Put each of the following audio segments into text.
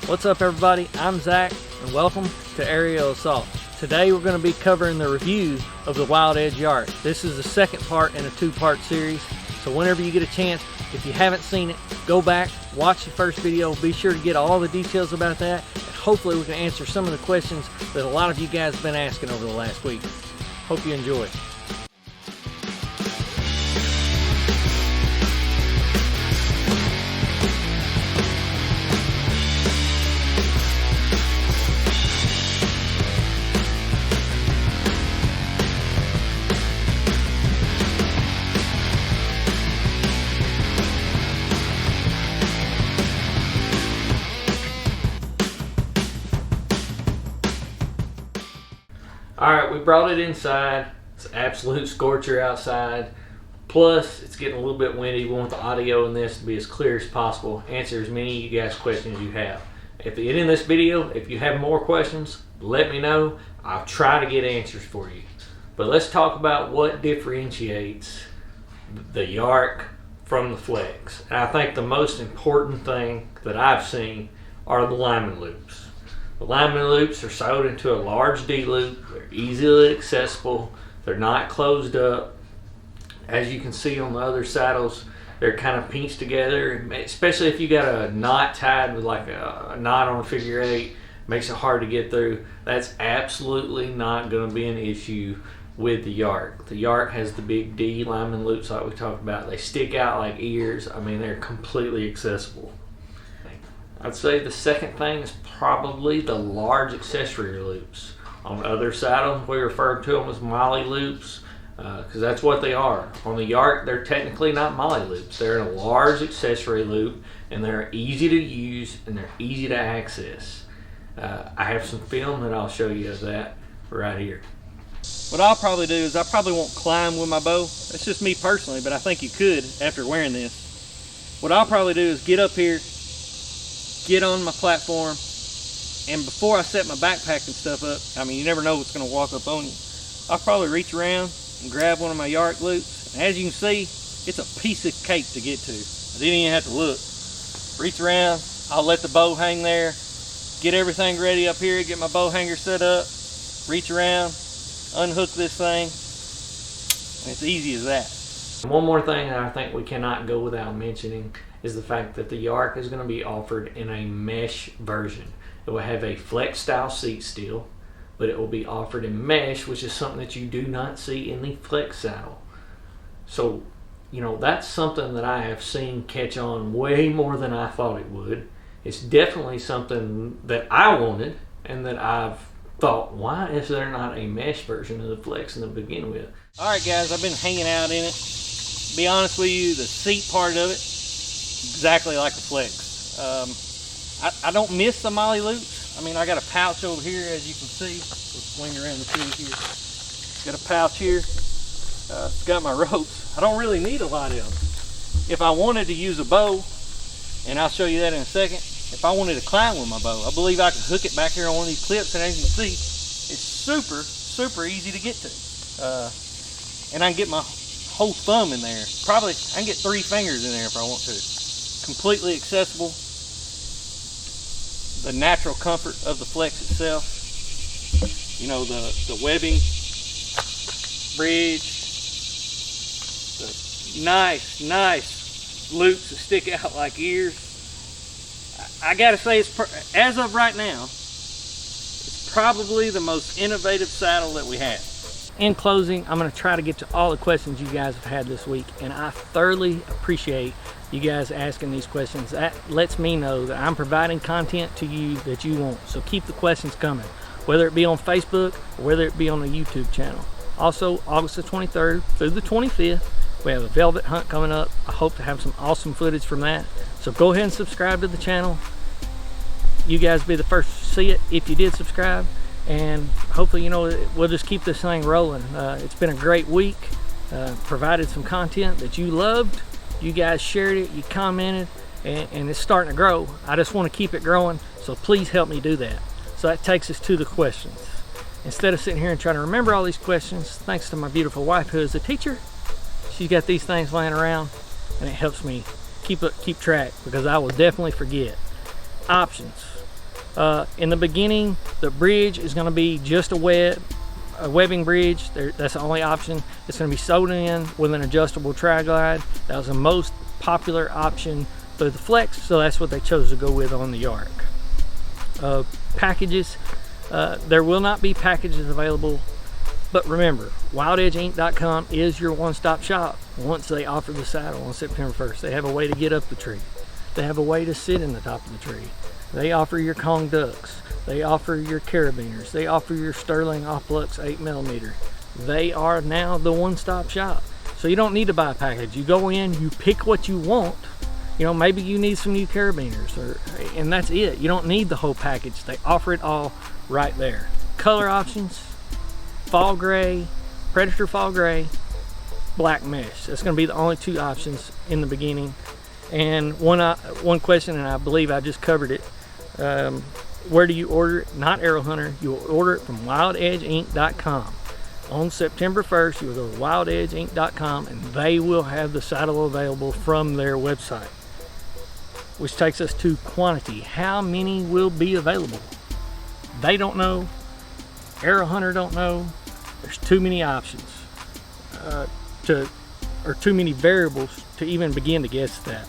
What's up everybody, I'm Zach and welcome to Aerial Assault. Today we're going to be covering the review of the Wild Edge Yarak. This is the second part in a two-part series, so whenever you get a chance, if you haven't seen it, go back, watch the first video, be sure to get all the details about that, and hopefully we can answer some of the questions that a lot of you guys have been asking over the last week. Hope you enjoy. Alright, we brought it inside. It's an absolute scorcher outside. Plus, it's getting a little bit windy. We want the audio in this to be as clear as possible. Answer as many of you guys' questions you have. At the end of this video, if you have more questions, let me know. I'll try to get answers for you. But let's talk about what differentiates the Yarak from the Flex. And I think the most important thing that I've seen are the Lineman Loops. The Lineman Loops are sewed into a large D-loop. They're easily accessible. They're not closed up. As you can see on the other saddles, they're kind of pinched together, especially if you got a knot tied with like a knot on a figure eight. Makes it hard to get through. That's absolutely not going to be an issue with the Yarak. The Yarak has the big D Lineman Loops like we talked about. They stick out like ears. I mean, they're completely accessible. I'd say the second thing is probably the large accessory loops. On the other saddle, we refer to them as molly loops because that's what they are. On the Yarak, they're technically not molly loops. They're a large accessory loop, and they're easy to use and they're easy to access. I have some film that I'll show you of that right here. What I'll probably do is I probably won't climb with my bow. That's just me personally, but I think you could after wearing this. What I'll probably do is get up here, get on my platform, and before I set my backpack and stuff up, I mean, you never know what's going to walk up on you. I'll probably reach around and grab one of my Yarak loops. And as you can see, it's a piece of cake to get to. I didn't even have to look. Reach around, I'll let the bow hang there, get everything ready up here, get my bow hanger set up, reach around, unhook this thing, and it's easy as that. One more thing that I think we cannot go without mentioning is the fact that the Yarak is going to be offered in a mesh version. It will have a flex style seat still, but it will be offered in mesh, which is something that you do not see in the flex saddle. So, you know, that's something that I have seen catch on way more than I thought it would. It's definitely something that I wanted and that I've thought, why is there not a mesh version of the flex to begin with? Alright guys, I've been hanging out in it. To be honest with you, the seat part of it, exactly like a flex. I don't miss the molly loops. I mean, I got a pouch over here, as you can see. We'll swing around the tree here. Got a pouch here. It's got my ropes. I don't really need a lot of them. If I wanted to use a bow, and I'll show you that in a second, if I wanted to climb with my bow, I believe I could hook it back here on one of these clips, and as you can see, it's super easy to get to. And I can get my whole thumb in there. Probably, I can get 3 fingers in there if I want to. Completely accessible. The natural comfort of the flex itself. You know, the webbing, bridge, the nice loops that stick out like ears. I gotta say, it's as of right now, it's probably the most innovative saddle that we have. In closing, I'm going to try to get to all the questions you guys have had this week, and I thoroughly appreciate you guys asking these questions. That lets me know that I'm providing content to you that you want, so keep the questions coming, whether it be on Facebook or whether it be on the YouTube channel. Also, August the 23rd through the 25th, we have a velvet hunt coming up. I hope to have some awesome footage from that, so go ahead and subscribe to the channel. You guys be the first to see it if you did subscribe. And hopefully, you know, we'll just keep this thing rolling. It's been a great week. Provided some content that you loved. You guys shared it, you commented, and it's starting to grow. I just want to keep it growing, so please help me do that. So that takes us to the questions. Instead of sitting here and trying to remember all these questions, thanks to my beautiful wife who is a teacher, she's got these things laying around, and it helps me keep track, because I will definitely forget. Options. In the beginning, the bridge is going to be just a webbing bridge. That's the only option. It's going to be sewed in with an adjustable tri-glide. That was the most popular option through the Flex, so that's what they chose to go with on the Yarak. Packages, there will not be packages available, but remember, WildEdgeInc.com is your one-stop shop once they offer the saddle on September 1st. They have a way to get up the tree. They have a way to sit in the top of the tree. They offer your Kong ducks. They offer your carabiners. They offer your Sterling Oplux 8mm. They are now the one-stop shop. So you don't need to buy a package. You go in, you pick what you want. You know, maybe you need some new carabiners, and that's it. You don't need the whole package. They offer it all right there. Color options: fall gray, Predator fall gray, black mesh. That's going to be the only two options in the beginning. And one question, and I believe I just covered it. Where do you order it? Not Arrow Hunter. You will order it from WildEdgeInc.com. On September 1st, you will go to WildEdgeInc.com, and they will have the saddle available from their website. Which takes us to quantity. How many will be available? They don't know. Arrow Hunter don't know. There's too many options or too many variables to even begin to guess that.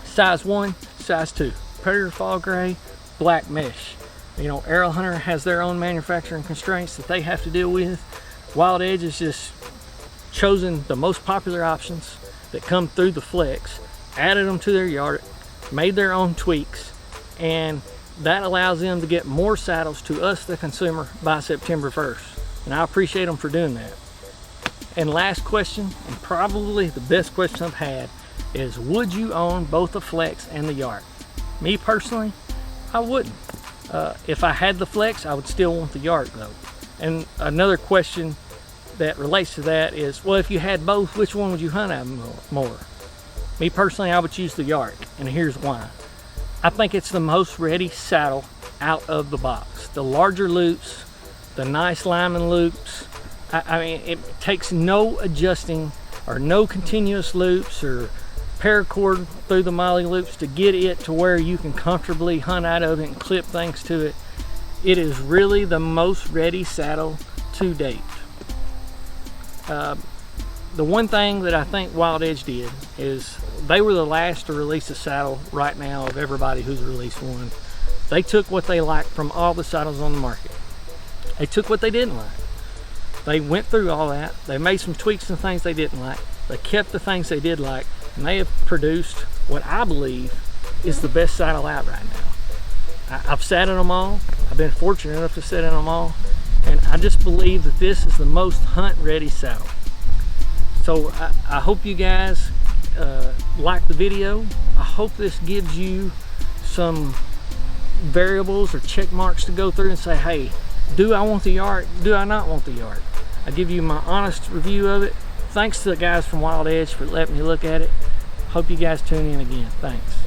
Size 1, size 2. Predator fall gray, black mesh. You know, Arrow Hunter has their own manufacturing constraints that they have to deal with. Wild Edge has just chosen the most popular options that come through the Flex, added them to their yard, made their own tweaks, and that allows them to get more saddles to us, the consumer, by September 1st. And I appreciate them for doing that. And last question, and probably the best question I've had, is would you own both the Flex and the Yarak? Me personally, I wouldn't. If I had the Flex, I would still want the Yarak though. And another question that relates to that is, well, if you had both, which one would you hunt out more? Me personally, I would choose the Yarak, and here's why. I think it's the most ready saddle out of the box. The larger loops, the nice Lineman Loops, I mean, it takes no adjusting or no continuous loops or paracord through the molly loops to get it to where you can comfortably hunt out of it and clip things to it. It is really the most ready saddle to date. The one thing that I think Wild Edge did is they were the last to release a saddle right now of everybody who's released one. They took what they liked from all the saddles on the market. They took what they didn't like. They went through all that. They made some tweaks and things they didn't like. They kept the things they did like, and they have produced what I believe is the best saddle out right now. I've sat in them all. I've been fortunate enough to sit in them all, and I just believe that this is the most hunt-ready saddle. So I hope you guys like the video. I hope this gives you some variables or check marks to go through and say, hey, do I want the Yarak? Do I not want the Yarak? I give you my honest review of it. Thanks to the guys from Wild Edge for letting me look at it. Hope you guys tune in again. Thanks.